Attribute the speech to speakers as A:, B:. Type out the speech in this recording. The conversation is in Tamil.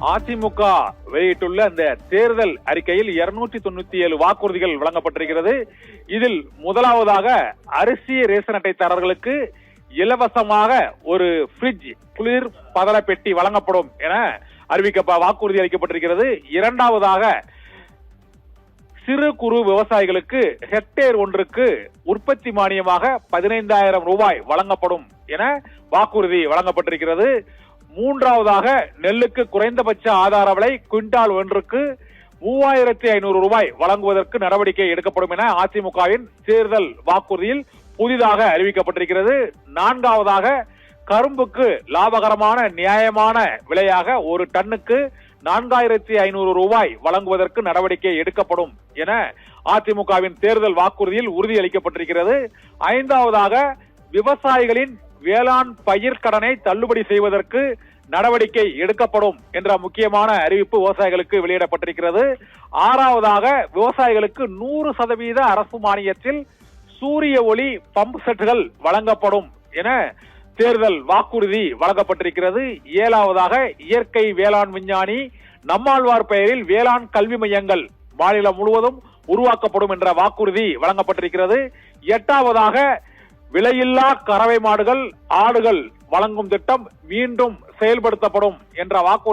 A: அதிமுக வெளியிட்டுள்ள இந்த தேர்தல் அறிக்கையில் 297 வாக்குறுதிகள் வழங்கப்பட்டிருக்கிறது. இதில் முதலாவதாக அரிசி ரேஷன் அட்டைதாரர்களுக்கு இலவசமாக ஒரு பிரிட்ஜ் குளிர் பதன பெட்டி வழங்கப்படும் என வாக்குறுதி அளிக்கப்பட்டிருக்கிறது. இரண்டாவதாக சிறு குறு விவசாயிகளுக்கு ஹெக்டேர் ஒன்றுக்கு உற்பத்தி மானியமாக 15,000 ரூபாய் வழங்கப்படும் என வாக்குறுதி வழங்கப்பட்டிருக்கிறது. மூன்றாவதாக நெல்லுக்கு குறைந்தபட்ச ஆதார விலை குவிண்டால் ஒன்றுக்கு 3,500 ரூபாய் வழங்குவதற்கு நடவடிக்கை எடுக்கப்படும் என அதிமுகவின் தேர்தல் வாக்குறுதியில் புதிதாக அறிவிக்கப்பட்டிருக்கிறது. நான்காவதாக கரும்புக்கு லாபகரமான நியாயமான விலையாக ஒரு டன்னுக்கு 4,500 ரூபாய் வழங்குவதற்கு நடவடிக்கை எடுக்கப்படும் என அதிமுகவின் தேர்தல் வாக்குறுதியில் உறுதியளிக்கப்பட்டிருக்கிறது. ஐந்தாவதாக விவசாயிகளின் வேளாண் பயிர் கடனை தள்ளுபடி செய்வதற்கு நடவடிக்கை எடுக்கப்படும் என்ற முக்கியமான அறிவிப்பு விவசாயிகளுக்கு வெளியிடப்பட்டிருக்கிறது. ஆறாவதாக விவசாயிகளுக்கு 100% அரசு மானியத்தில் சூரிய ஒளி பம்ப் செட்டுகள் வழங்கப்படும் என தேர்தல் வாக்குறுதி வழங்கப்பட்டிருக்கிறது. ஏழாவதாக இயற்கை வேளாண் விஞ்ஞானி நம்மாழ்வார் பெயரில் வேளாண் கல்வி மையங்கள் மாநிலம் முழுவதும் உருவாக்கப்படும் என்ற வாக்குறுதி வழங்கப்பட்டிருக்கிறது. எட்டாவதாக விலையில்லா கறவை மாடுகள் ஆடுகள் வழங்கும் திட்டம் மீண்டும் செயல்படுத்தப்படும் என்ற வாக்குறுதி